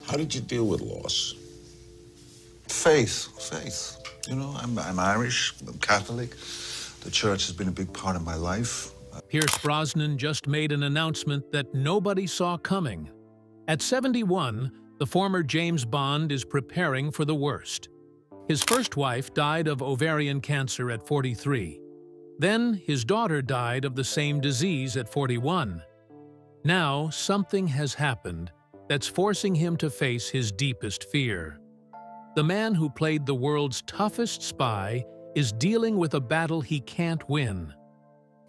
How did you deal with loss? Faith. You know, I'm Irish, I'm Catholic. The church has been a big part of my life. Pierce Brosnan just made an announcement that nobody saw coming. At 71, the former James Bond is preparing for the worst. His first wife died of ovarian cancer at 43. Then his daughter died of the same disease at 41. Now something has happened that's forcing him to face his deepest fear. The man who played the world's toughest spy is dealing with a battle he can't win.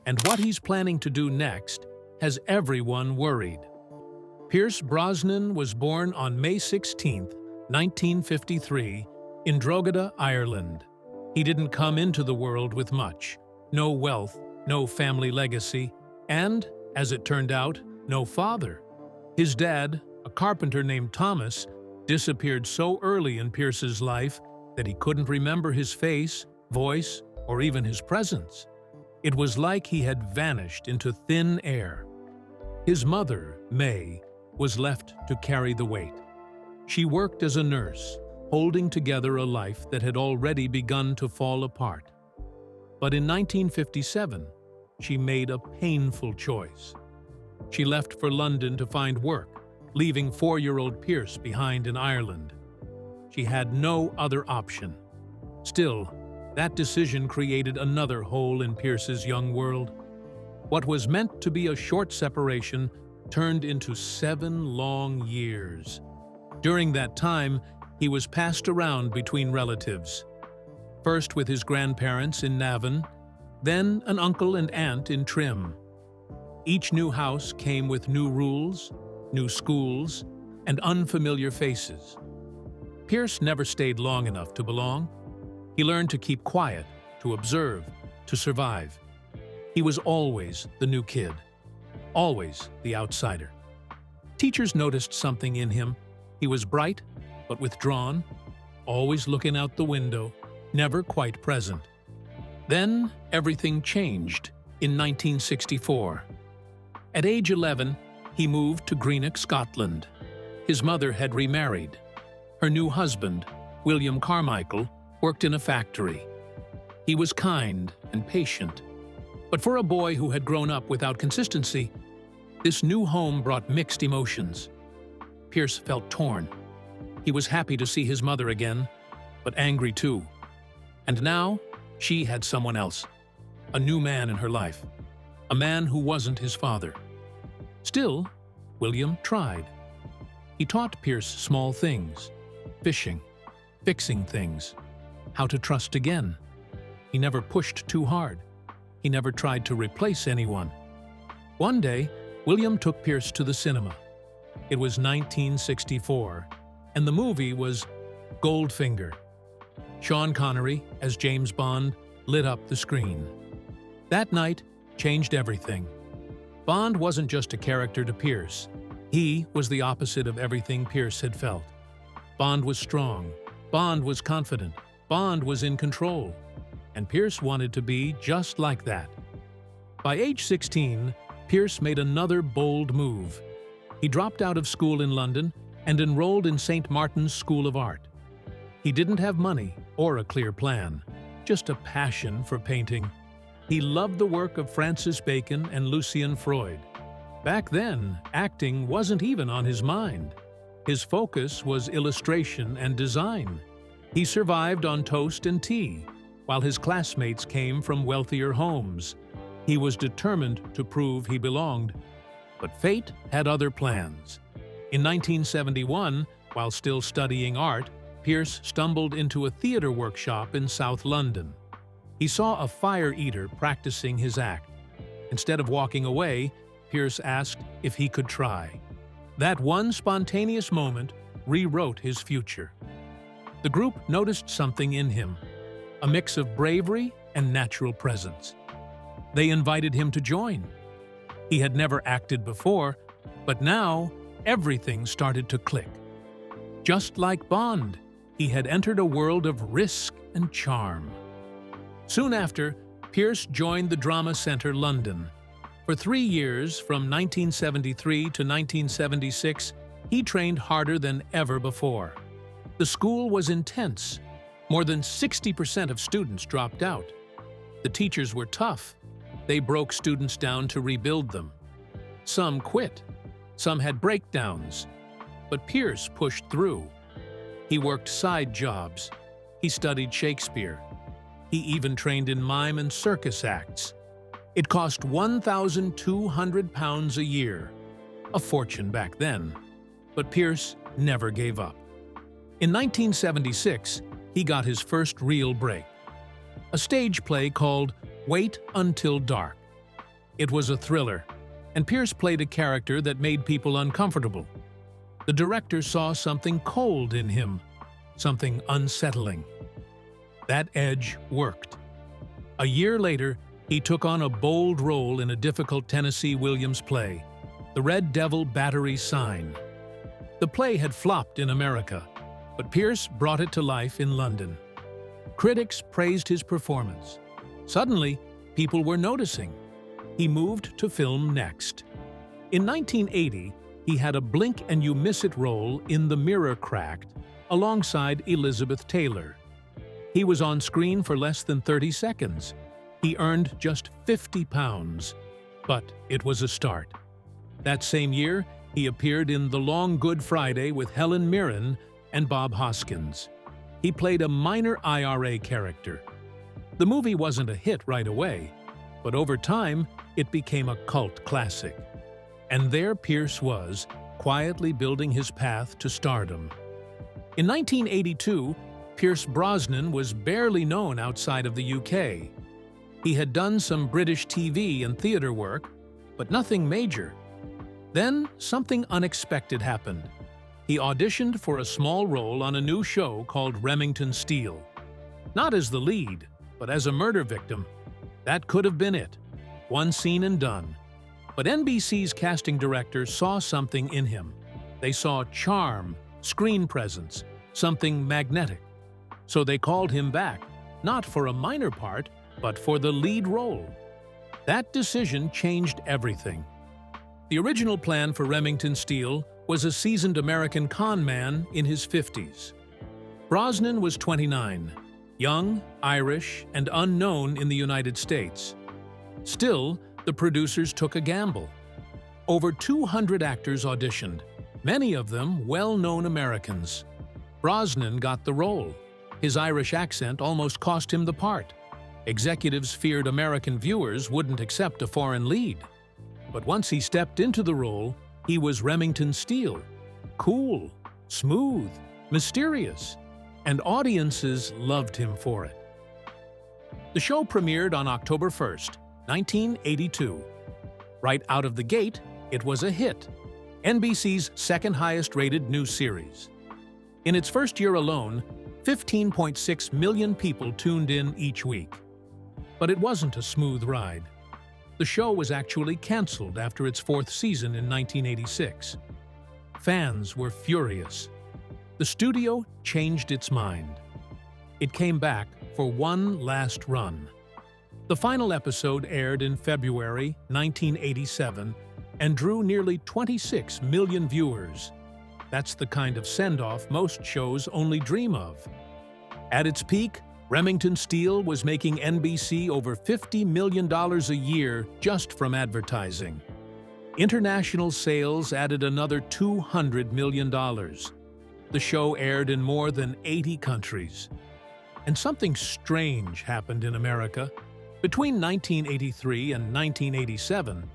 And what he's planning to do next has everyone worried. Pierce Brosnan was born on May 16, 1953, in Drogheda, Ireland. He didn't come into the world with much. No wealth, no family legacy, and, as it turned out, no father. His dad, a carpenter named Thomas, disappeared so early in Pierce's life that he couldn't remember his face, voice, or even his presence. It was like he had vanished into thin air. His mother, May, was left to carry the weight. She worked as a nurse, holding together a life that had already begun to fall apart. But in 1957, she made a painful choice. She left for London to find work, leaving 4-year-old Pierce behind in Ireland. She had no other option. Still, that decision created another hole in Pierce's young world. What was meant to be a short separation turned into 7 long years. During that time, he was passed around between relatives. First with his grandparents in Navan, then an uncle and aunt in Trim. Each new house came with new rules, new schools, and unfamiliar faces. Pierce never stayed long enough to belong. He learned to keep quiet, to observe, to survive. He was always the new kid, always the outsider. Teachers noticed something in him. He was bright, but withdrawn, always looking out the window, never quite present. Then everything changed in 1964. At age 11, he moved to Greenock, Scotland. His mother had remarried. Her new husband, William Carmichael, worked in a factory. He was kind and patient. But for a boy who had grown up without consistency, this new home brought mixed emotions. Pierce felt torn. He was happy to see his mother again, but angry too. And now, she had someone else, a new man in her life, a man who wasn't his father. Still, William tried. He taught Pierce small things, fishing, fixing things, how to trust again. He never pushed too hard. He never tried to replace anyone. One day, William took Pierce to the cinema. It was 1964, and the movie was Goldfinger. Sean Connery, as James Bond, lit up the screen. That night changed everything. Bond wasn't just a character to Pierce. He was the opposite of everything Pierce had felt. Bond was strong. Bond was confident. Bond was in control. And Pierce wanted to be just like that. By age 16, Pierce made another bold move. He dropped out of school in London and enrolled in St. Martin's School of Art. He didn't have money or a clear plan, just a passion for painting. He loved the work of Francis Bacon and Lucian Freud. Back then, acting wasn't even on his mind. His focus was illustration and design. He survived on toast and tea, while his classmates came from wealthier homes. He was determined to prove he belonged. But fate had other plans. In 1971, while still studying art, Pierce stumbled into a theater workshop in South London. He saw a fire eater practicing his act. Instead of walking away, Pierce asked if he could try. That one spontaneous moment rewrote his future. The group noticed something in him, a mix of bravery and natural presence. They invited him to join. He had never acted before, but now everything started to click. Just like Bond, he had entered a world of risk and charm. Soon after, Pierce joined the Drama Centre London. For 3 years, from 1973 to 1976, He trained harder than ever before. The school was intense. More than 60% of students dropped out. The teachers were tough. They broke students down to rebuild them. Some quit. Some had breakdowns. But Pierce pushed through. He worked side jobs. He studied Shakespeare. He even trained in mime and circus acts. It cost £1,200 a year, a fortune back then. But Pierce never gave up. In 1976, he got his first real break. A stage play called Wait Until Dark. It was a thriller, and Pierce played a character that made people uncomfortable. The director saw something cold in him, something unsettling. That edge worked. A year later, he took on a bold role in a difficult Tennessee Williams play, The Red Devil Battery Sign. The play had flopped in America, but Pierce brought it to life in London. Critics praised his performance. Suddenly, people were noticing. He moved to film next. In 1980, he had a blink-and-you-miss-it role in The Mirror Cracked alongside Elizabeth Taylor. He was on screen for less than 30 seconds. He earned just £50, but it was a start. That same year, he appeared in The Long Good Friday with Helen Mirren and Bob Hoskins. He played a minor IRA character. The movie wasn't a hit right away, but over time, it became a cult classic. And there Pierce was, quietly building his path to stardom. In 1982, Pierce Brosnan was barely known outside of the UK. He had done some British TV and theater work, but nothing major. Then something unexpected happened. He auditioned for a small role on a new show called Remington Steele. Not as the lead, but as a murder victim. That could have been it. One scene and done. But NBC's casting director saw something in him. They saw charm, screen presence, something magnetic. So they called him back, not for a minor part, but for the lead role. That decision changed everything. The original plan for Remington Steele was a seasoned American con man in his 50s. Brosnan was 29, young, Irish, and unknown in the United States. Still, the producers took a gamble. Over 200 actors auditioned, many of them well-known Americans. Brosnan got the role. His Irish accent almost cost him the part. Executives feared American viewers wouldn't accept a foreign lead. But once he stepped into the role, he was Remington Steele. Cool, smooth, mysterious, and audiences loved him for it. The show premiered on October 1st, 1982. Right out of the gate, it was a hit, NBC's second highest-rated new series. In its first year alone, 15.6 million people tuned in each week. But it wasn't a smooth ride. The show was actually canceled after its fourth season in 1986. Fans were furious. The studio changed its mind. It came back for one last run. The final episode aired in February 1987 and drew nearly 26 million viewers. That's the kind of send-off most shows only dream of. At its peak, Remington Steele was making NBC over $50 million a year just from advertising. International sales added another $200 million. The show aired in more than 80 countries. And something strange happened in America. Between 1983 and 1987,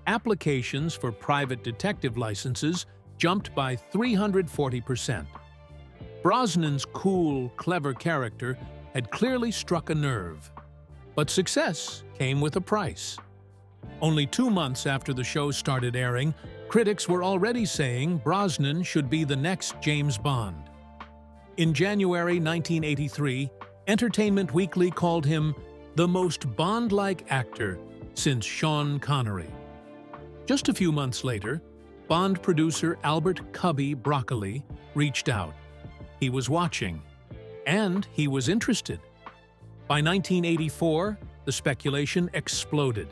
applications for private detective licenses jumped by 340%. Brosnan's cool, clever character had clearly struck a nerve. But success came with a price. Only 2 months after the show started airing, critics were already saying Brosnan should be the next James Bond. In January 1983, Entertainment Weekly called him the most Bond-like actor since Sean Connery. Just a few months later, Bond producer Albert "Cubby" Broccoli reached out. He was watching, and he was interested. By 1984, the speculation exploded.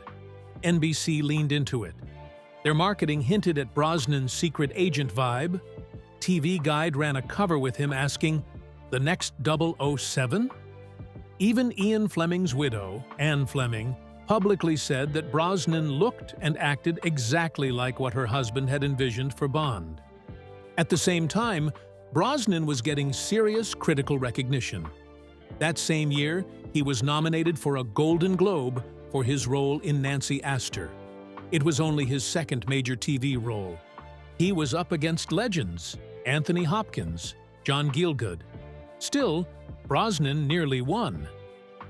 NBC leaned into it. Their marketing hinted at Brosnan's secret agent vibe. TV Guide ran a cover with him asking, "The next 007?" Even Ian Fleming's widow, Anne Fleming, publicly said that Brosnan looked and acted exactly like what her husband had envisioned for Bond. At the same time, Brosnan was getting serious critical recognition. That same year, he was nominated for a Golden Globe for his role in Nancy Astor. It was only his second major TV role. He was up against legends, Anthony Hopkins, John Gielgud. Still, Brosnan nearly won.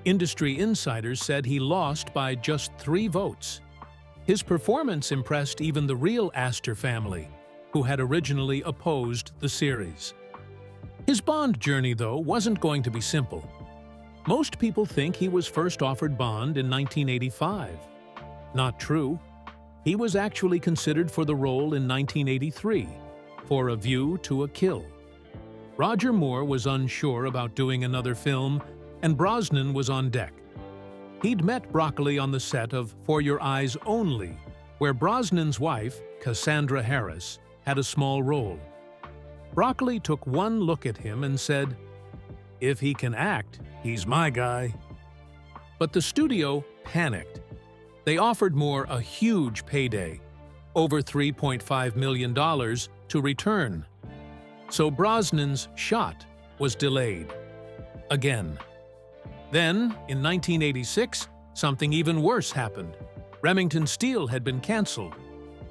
Industry insiders said he lost by just 3 votes. His performance impressed even the real Astor family, who had originally opposed the series. His Bond journey, though, wasn't going to be simple. Most people think he was first offered Bond in 1985. Not true. He was actually considered for the role in 1983, for A View to a Kill. Roger Moore was unsure about doing another film, and Brosnan was on deck. He'd met Broccoli on the set of For Your Eyes Only, where Brosnan's wife, Cassandra Harris, had a small role. Broccoli took one look at him and said, "If he can act, he's my guy." But the studio panicked. They offered Moore a huge payday, over $3.5 million, to return. So Brosnan's shot was delayed. Again. Then, in 1986, something even worse happened. Remington Steele had been canceled.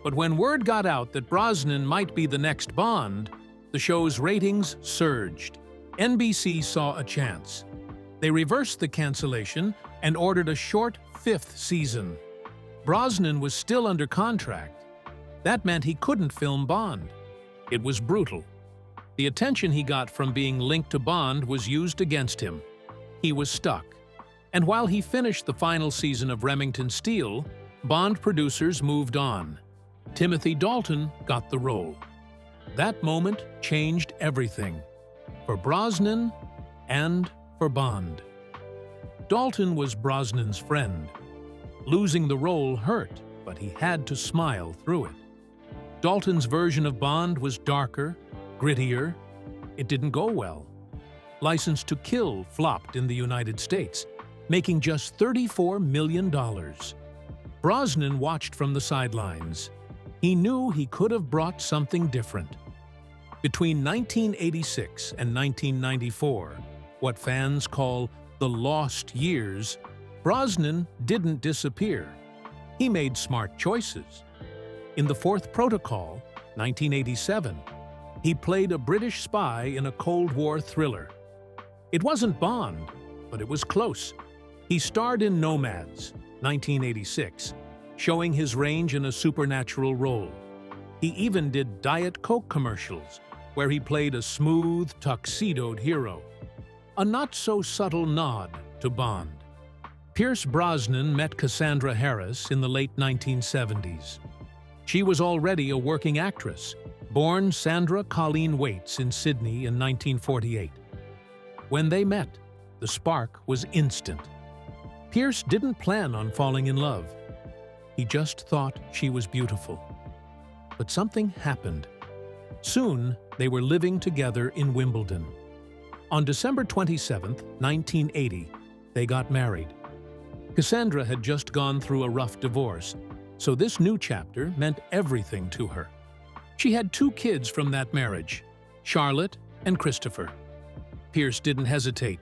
But when word got out that Brosnan might be the next Bond, the show's ratings surged. NBC saw a chance. They reversed the cancellation and ordered a short 5th season. Brosnan was still under contract. That meant he couldn't film Bond. It was brutal. The attention he got from being linked to Bond was used against him. He was stuck. And while he finished the final season of Remington Steele, Bond producers moved on. Timothy Dalton got the role. That moment changed everything, for Brosnan and for Bond. Dalton was Brosnan's friend. Losing the role hurt, but he had to smile through it. Dalton's version of Bond was darker, grittier. It didn't go well. License to Kill flopped in the United States, making just $34 million. Brosnan watched from the sidelines. He knew he could have brought something different. Between 1986 and 1994, what fans call the lost years, Brosnan didn't disappear. He made smart choices. In The Fourth Protocol, 1987, he played a British spy in a Cold War thriller. It wasn't Bond, but it was close. He starred in Nomads, 1986, showing his range in a supernatural role. He even did Diet Coke commercials, where he played a smooth, tuxedoed hero. A not-so-subtle nod to Bond. Pierce Brosnan met Cassandra Harris in the late 1970s. She was already a working actress, born Sandra Colleen Waits in Sydney in 1948. When they met, the spark was instant. Pierce didn't plan on falling in love. He just thought she was beautiful. But something happened. Soon, they were living together in Wimbledon. On December 27, 1980, they got married. Cassandra had just gone through a rough divorce, so this new chapter meant everything to her. She had 2 kids from that marriage, Charlotte and Christopher. Pierce didn't hesitate.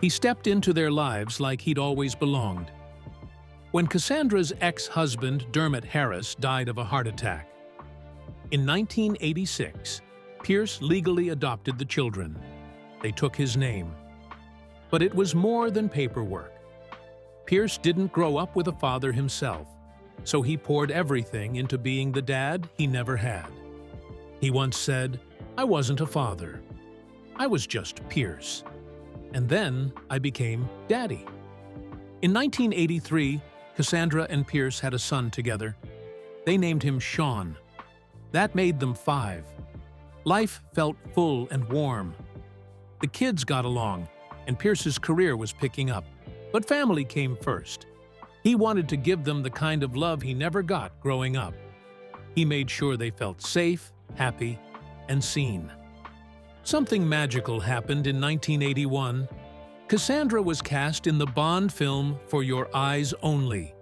He stepped into their lives like he'd always belonged. When Cassandra's ex-husband, Dermot Harris, died of a heart attack. In 1986, Pierce legally adopted the children. They took his name. But it was more than paperwork. Pierce didn't grow up with a father himself, so he poured everything into being the dad he never had. He once said, "I wasn't a father. I was just Pierce. And then I became Daddy." In 1983, Cassandra and Pierce had a son together. They named him Sean. That made them 5. Life felt full and warm. The kids got along, and Pierce's career was picking up. But family came first. He wanted to give them the kind of love he never got growing up. He made sure they felt safe, happy, and seen. Something magical happened in 1981. Cassandra was cast in the Bond film For Your Eyes Only.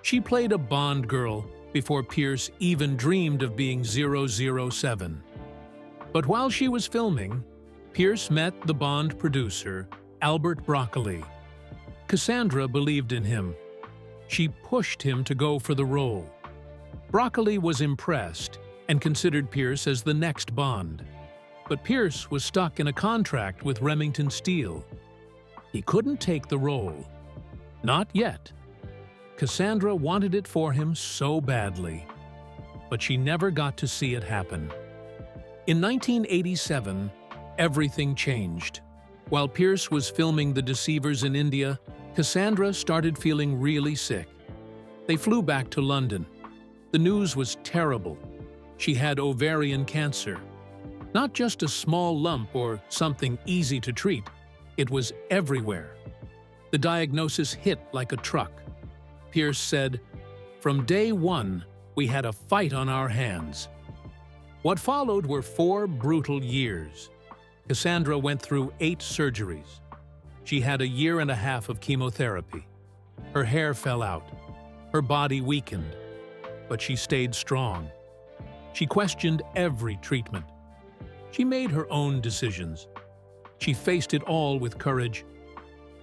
She played a Bond girl before Pierce even dreamed of being 007. But while she was filming, Pierce met the Bond producer, Albert Broccoli. Cassandra believed in him. She pushed him to go for the role. Broccoli was impressed and considered Pierce as the next Bond. But Pierce was stuck in a contract with Remington Steele. He couldn't take the role. Not yet. Cassandra wanted it for him so badly, but she never got to see it happen. In 1987, everything changed. While Pierce was filming The Deceivers in India, Cassandra started feeling really sick. They flew back to London. The news was terrible. She had ovarian cancer. Not just a small lump or something easy to treat, it was everywhere. The diagnosis hit like a truck. Pierce said, "From day one, we had a fight on our hands." What followed were 4 brutal years. Cassandra went through 8 surgeries. She had a year and a half of chemotherapy. Her hair fell out. Her body weakened. But she stayed strong. She questioned every treatment. She made her own decisions. She faced it all with courage.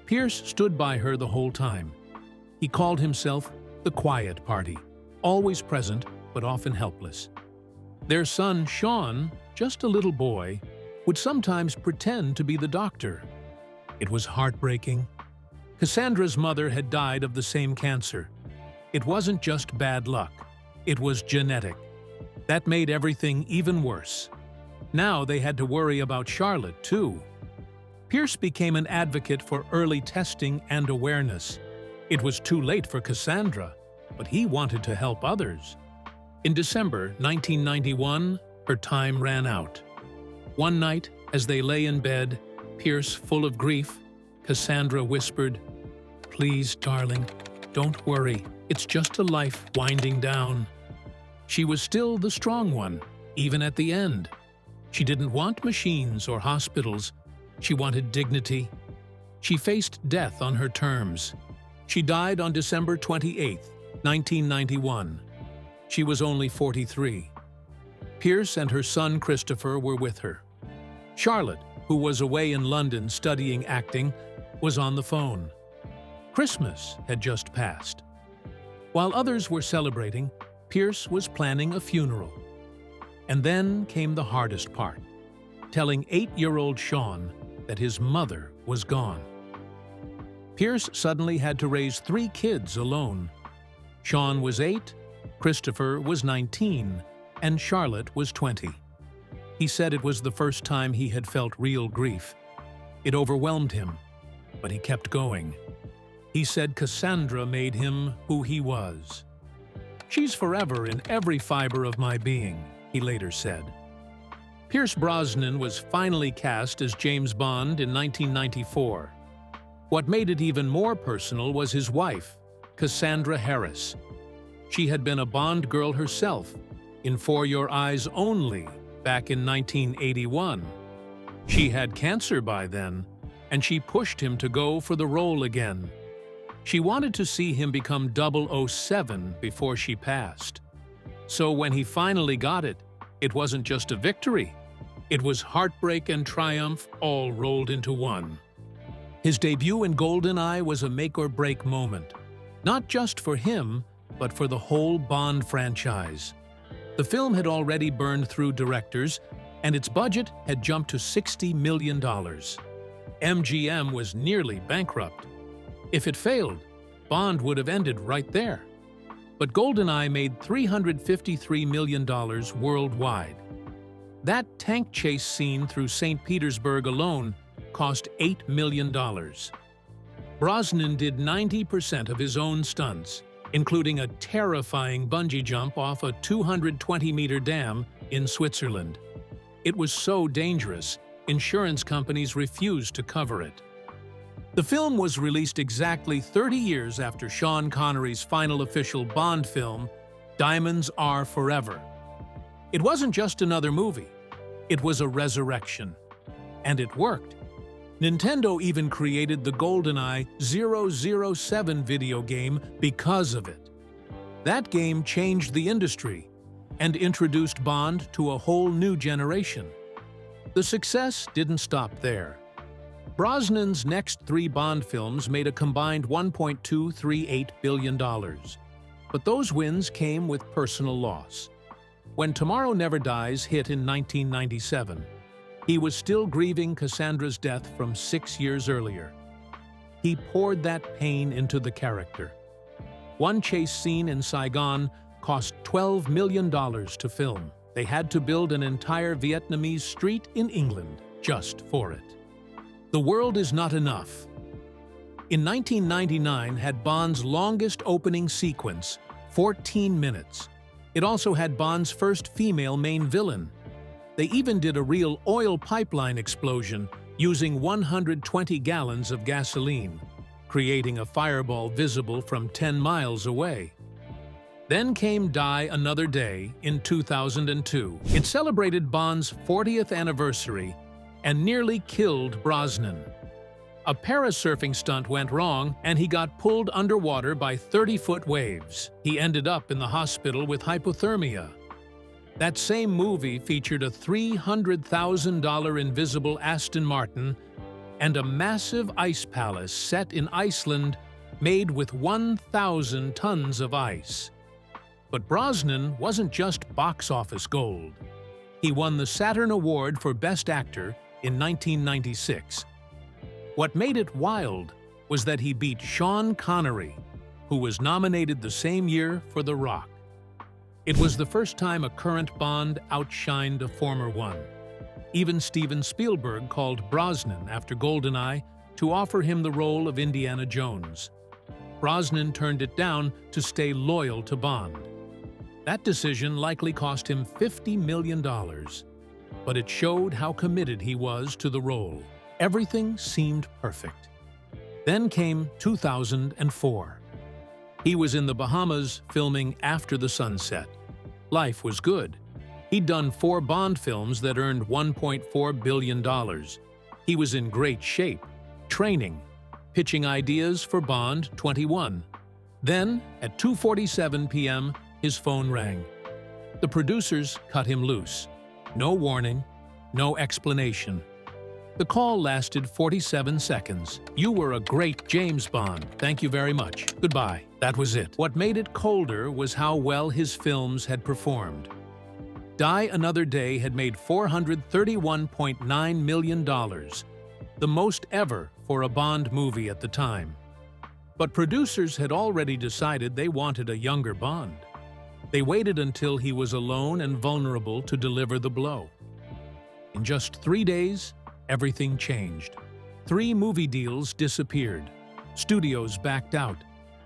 Pierce stood by her the whole time. He called himself the quiet party, always present but often helpless. Their son, Sean, just a little boy, would sometimes pretend to be the doctor. It was heartbreaking. Cassandra's mother had died of the same cancer. It wasn't just bad luck. It was genetic. That made everything even worse. Now they had to worry about Charlotte, too. Pierce became an advocate for early testing and awareness. It was too late for Cassandra, but he wanted to help others. In December 1991, her time ran out. One night, as they lay in bed, Pierce full of grief, Cassandra whispered, "Please, darling, don't worry. It's just a life winding down." She was still the strong one, even at the end. She didn't want machines or hospitals. She wanted dignity. She faced death on her terms. She died on December 28, 1991. She was only 43. Pierce and her son Christopher were with her. Charlotte, who was away in London studying acting, was on the phone. Christmas had just passed. While others were celebrating, Pierce was planning a funeral. And then came the hardest part, telling 8-year-old Sean that his mother was gone. Pierce suddenly had to raise 3 kids alone. Sean was 8, Christopher was 19, and Charlotte was 20. He said it was the first time he had felt real grief. It overwhelmed him, but he kept going. He said Cassandra made him who he was. "She's forever in every fiber of my being," he later said. Pierce Brosnan was finally cast as James Bond in 1994. What made it even more personal was his wife, Cassandra Harris. She had been a Bond girl herself in For Your Eyes Only back in 1981. She had cancer by then, and she pushed him to go for the role again. She wanted to see him become 007 before she passed. So when he finally got it, it wasn't just a victory. It was heartbreak and triumph all rolled into one. His debut in GoldenEye was a make-or-break moment, not just for him, but for the whole Bond franchise. The film had already burned through directors, and its budget had jumped to $60 million. MGM was nearly bankrupt. If it failed, Bond would have ended right there. But GoldenEye made $353 million worldwide. That tank chase scene through St. Petersburg alone cost $8 million. Brosnan did 90% of his own stunts, including a terrifying bungee jump off a 220-meter dam in Switzerland. It was so dangerous, insurance companies refused to cover it. The film was released exactly 30 years after Sean Connery's final official Bond film, Diamonds Are Forever. It wasn't just another movie. It was a resurrection. And it worked. Nintendo even created the GoldenEye 007 video game because of it. That game changed the industry and introduced Bond to a whole new generation. The success didn't stop there. Brosnan's next 3 Bond films made a combined $1.238 billion. But those wins came with personal loss. When Tomorrow Never Dies hit in 1997, he was still grieving Cassandra's death from 6 years earlier. He poured that pain into the character. One chase scene in Saigon cost $12 million to film. They had to build an entire Vietnamese street in England just for it. The World Is Not Enough. In 1999 had Bond's longest opening sequence, 14 minutes. It also had Bond's first female main villain. They even did a real oil pipeline explosion using 120 gallons of gasoline, creating a fireball visible from 10 miles away. Then came Die Another Day in 2002. It celebrated Bond's 40th anniversary and nearly killed Brosnan. A parasurfing stunt went wrong and he got pulled underwater by 30-foot waves. He ended up in the hospital with hypothermia. That same movie featured a $300,000 invisible Aston Martin and a massive ice palace set in Iceland made with 1,000 tons of ice. But Brosnan wasn't just box office gold. He won the Saturn Award for Best Actor in 1996. What made it wild was that he beat Sean Connery, who was nominated the same year for The Rock. It was the first time a current Bond outshined a former one. Even Steven Spielberg called Brosnan after GoldenEye to offer him the role of Indiana Jones. Brosnan turned it down to stay loyal to Bond. That decision likely cost him $50 million, but it showed how committed he was to the role. Everything seemed perfect. Then came 2004. He was in the Bahamas filming After the Sunset. Life was good. He'd done 4 Bond films that earned $1.4 billion. He was in great shape, training, pitching ideas for Bond 21. Then, at 2:47 p.m., his phone rang. The producers cut him loose. No warning, no explanation. The call lasted 47 seconds. "You were a great James Bond. Thank you very much. Goodbye." That was it. What made it colder was how well his films had performed. Die Another Day had made $431.9 million, the most ever for a Bond movie at the time. But producers had already decided they wanted a younger Bond. They waited until he was alone and vulnerable to deliver the blow. In just 3 days, everything changed. 3 movie deals disappeared. Studios backed out.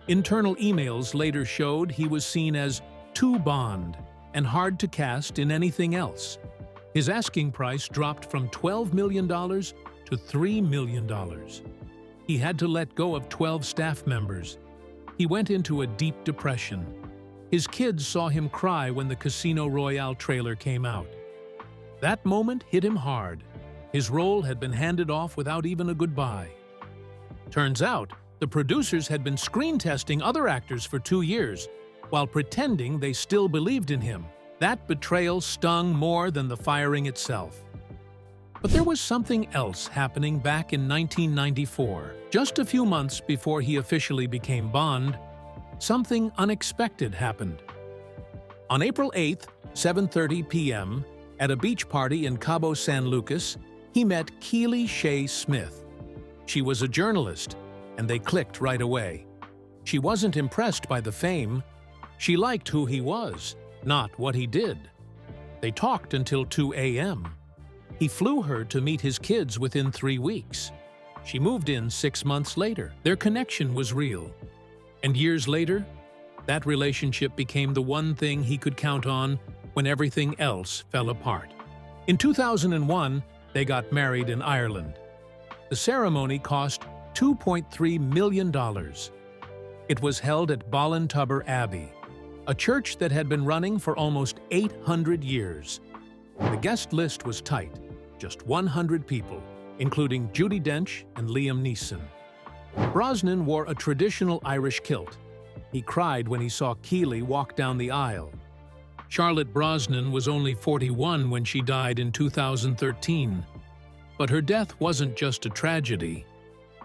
Internal emails later showed he was seen as too Bond and hard to cast in anything else. His asking price dropped from $12 million to $3 million. He had to let go of 12 staff members. He went into a deep depression. His kids saw him cry when the Casino Royale trailer came out. That moment hit him hard. His role had been handed off without even a goodbye. Turns out, the producers had been screen testing other actors for 2 years, while pretending they still believed in him. That betrayal stung more than the firing itself. But there was something else happening back in 1994. Just a few months before he officially became Bond, something unexpected happened. On April 8th, 7:30 p.m., at a beach party in Cabo San Lucas, he met Keely Shea Smith. She was a journalist, and they clicked right away. She wasn't impressed by the fame. She liked who he was, not what he did. They talked until 2 a.m. He flew her to meet his kids within 3 weeks. She moved in 6 months later. Their connection was real. And years later, that relationship became the one thing he could count on when everything else fell apart. In 2001, they got married in Ireland. The ceremony cost $2.3 million. It was held at Ballintubber Abbey. a church that had been running for almost 800 years. The guest list was tight, just 100 people, including Judi Dench and Liam Neeson. Brosnan wore a traditional Irish kilt. He cried when he saw Keely walk down the aisle. Charlotte Brosnan was only 41 when she died in 2013. But her death wasn't just a tragedy.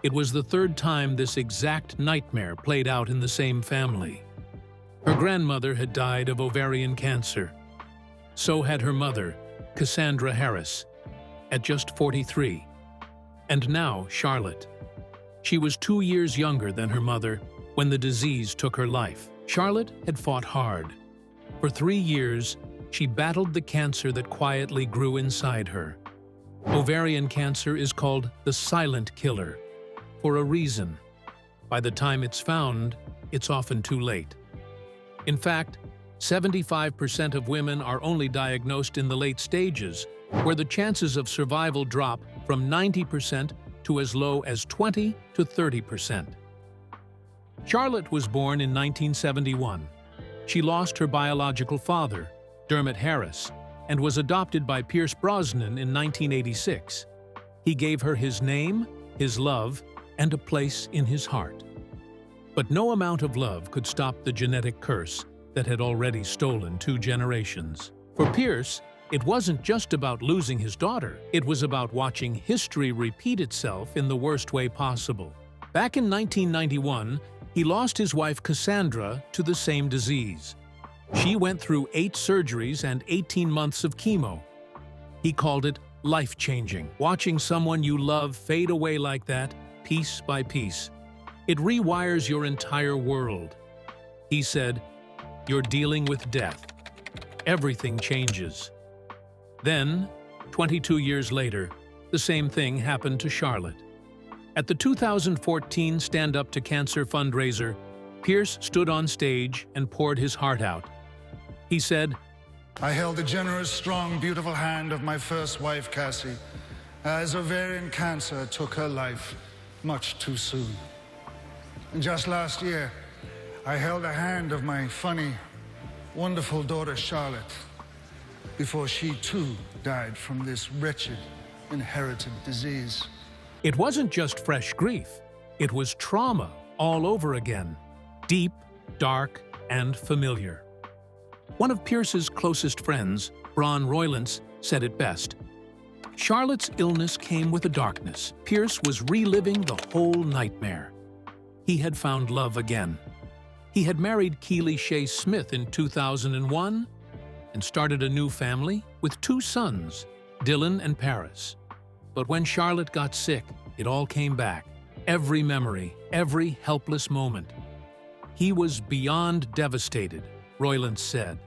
It was the third time this exact nightmare played out in the same family. Her grandmother had died of ovarian cancer. So had her mother, Cassandra Harris, at just 43. And now Charlotte. She was 2 years younger than her mother when the disease took her life. Charlotte had fought hard. For 3 years, she battled the cancer that quietly grew inside her. Ovarian cancer is called the silent killer, for a reason. By the time it's found, it's often too late. In fact, 75% of women are only diagnosed in the late stages, where the chances of survival drop from 90% to as low as 20 to 30%. Charlotte was born in 1971. She lost her biological father, Dermot Harris, and was adopted by Pierce Brosnan in 1986. He gave her his name, his love, and a place in his heart. But no amount of love could stop the genetic curse that had already stolen 2 generations. For Pierce, it wasn't just about losing his daughter. It was about watching history repeat itself in the worst way possible. Back in 1991, he lost his wife Cassandra to the same disease. She went through 8 surgeries and 18 months of chemo. He called it life-changing. Watching someone you love fade away like that, piece by piece, it rewires your entire world. He said, "You're dealing with death. Everything changes." Then, 22 years later, the same thing happened to Charlotte. At the 2014 Stand Up to Cancer fundraiser, Pierce stood on stage and poured his heart out. He said, "I held the generous, strong, beautiful hand of my first wife, Cassie, as ovarian cancer took her life much too soon. And just last year, I held the hand of my funny, wonderful daughter, Charlotte, before she too died from this wretched, inherited disease." It wasn't just fresh grief. It was trauma all over again. Deep, dark, and familiar. One of Pierce's closest friends, Bron Roylance, said it best. Charlotte's illness came with a darkness. Pierce was reliving the whole nightmare. He had found love again. He had married Keely Shea Smith in 2001 and started a new family with 2 sons, Dylan and Paris. But when Charlotte got sick, it all came back. Every memory, every helpless moment. He was beyond devastated, Roylance said.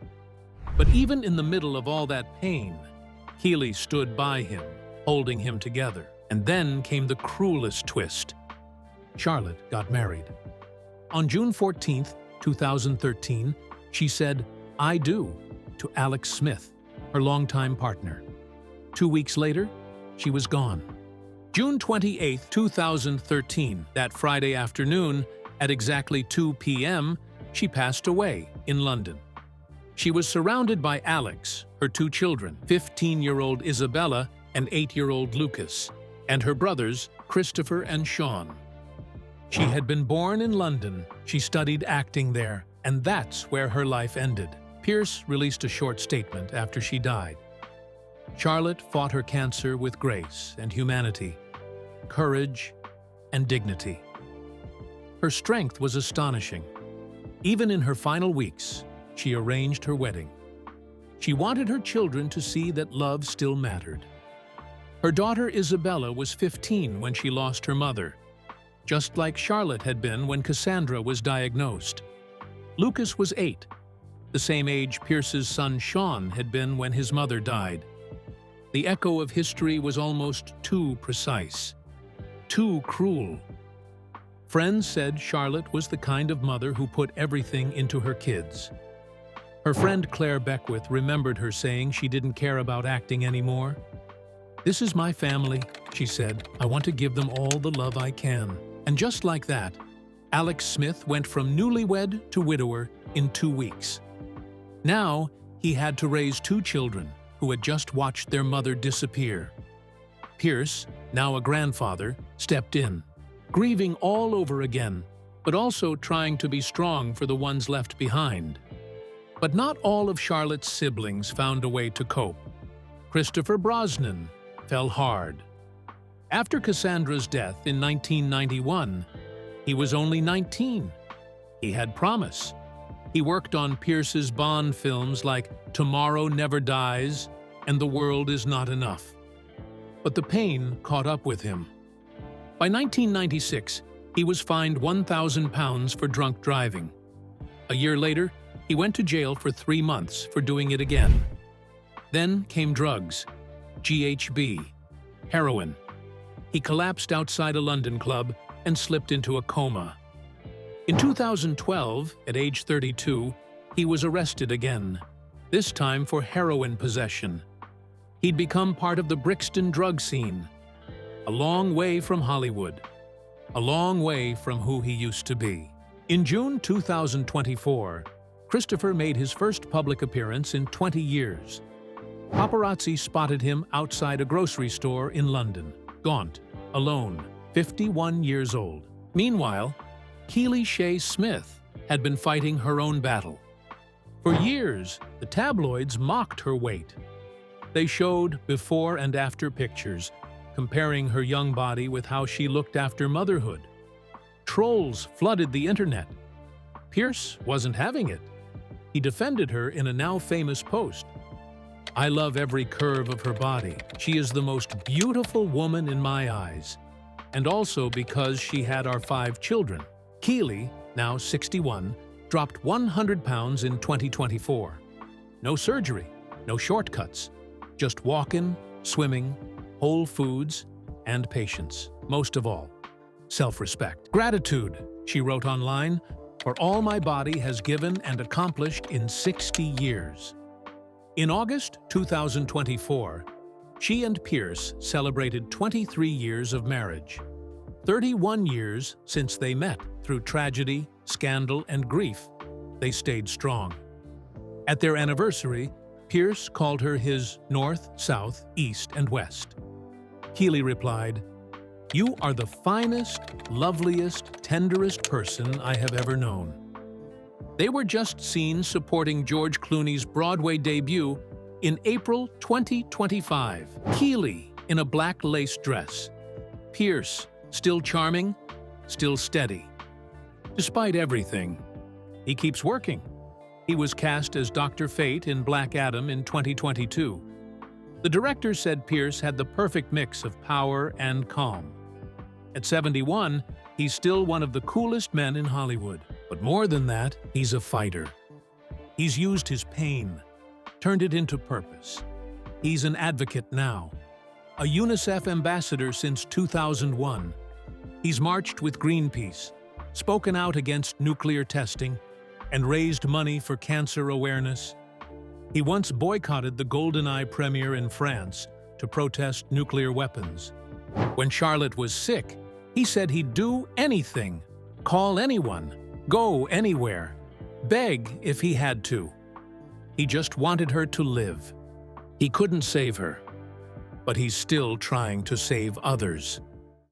But even in the middle of all that pain, Keely stood by him, holding him together. And then came the cruelest twist. Charlotte got married. On June 14, 2013, she said, "I do," to Alex Smith, her longtime partner. 2 weeks later, she was gone. June 28, 2013, that Friday afternoon, at exactly 2 p.m., she passed away in London. She was surrounded by Alex, her 2 children, 15-year-old Isabella and 8-year-old Lucas, and her brothers, Christopher and Sean. She had been born in London, she studied acting there, and that's where her life ended. Pierce released a short statement after she died. Charlotte fought her cancer with grace and humanity, courage and dignity. Her strength was astonishing. Even in her final weeks, she arranged her wedding. She wanted her children to see that love still mattered. Her daughter Isabella was 15 when she lost her mother, just like Charlotte had been when Cassandra was diagnosed. Lucas was 8, the same age Pierce's son Sean had been when his mother died. The echo of history was almost too precise, too cruel. Friends said Charlotte was the kind of mother who put everything into her kids. Her friend Claire Beckwith remembered her saying she didn't care about acting anymore. "This is my family," she said. "I want to give them all the love I can." And just like that, Alex Smith went from newlywed to widower in 2 weeks. Now, he had to raise 2 children who had just watched their mother disappear. Pierce, now a grandfather, stepped in, grieving all over again, but also trying to be strong for the ones left behind. But not all of Charlotte's siblings found a way to cope. Christopher Brosnan fell hard. After Cassandra's death in 1991, he was only 19. He had promise. He worked on Pierce's Bond films like Tomorrow Never Dies and The World Is Not Enough. But the pain caught up with him. By 1996, he was fined £1,000 for drunk driving. A year later, he went to jail for 3 months for doing it again. Then came drugs, GHB, heroin. He collapsed outside a London club and slipped into a coma. In 2012, at age 32, he was arrested again, this time for heroin possession. He'd become part of the Brixton drug scene, a long way from Hollywood, a long way from who he used to be. In June 2024, Christopher made his first public appearance in 20 years. Paparazzi spotted him outside a grocery store in London, gaunt, alone, 51 years old. Meanwhile, Keely Shea Smith had been fighting her own battle. For years, the tabloids mocked her weight. They showed before and after pictures, comparing her young body with how she looked after motherhood. Trolls flooded the internet. Pierce wasn't having it. He defended her in a now famous post. "I love every curve of her body. She is the most beautiful woman in my eyes. And also because she had our 5 children." Keely, now 61, dropped 100 pounds in 2024. No surgery, no shortcuts, just walking, swimming, whole foods, and patience. Most of all, self-respect. "Gratitude," she wrote online, "for all my body has given and accomplished in 60 years." In August 2024, she and Pierce celebrated 23 years of marriage. 31 years since they met through tragedy, scandal, and grief. They stayed strong. At their anniversary, Pierce called her his North, South, East, and West. Keely replied, "You are the finest, loveliest, tenderest person I have ever known." They were just seen supporting George Clooney's Broadway debut in April 2025. Keely in a black lace dress. Pierce, still charming, still steady. Despite everything, he keeps working. He was cast as Dr. Fate in Black Adam in 2022. The director said Pierce had the perfect mix of power and calm. At 71, he's still one of the coolest men in Hollywood. But more than that, he's a fighter. He's used his pain, turned it into purpose. He's an advocate now, a UNICEF ambassador since 2001. He's marched with Greenpeace, spoken out against nuclear testing, and raised money for cancer awareness. He once boycotted the GoldenEye premiere in France to protest nuclear weapons. When Charlotte was sick, he said he'd do anything, call anyone, go anywhere, beg if he had to. He just wanted her to live. He couldn't save her, but he's still trying to save others.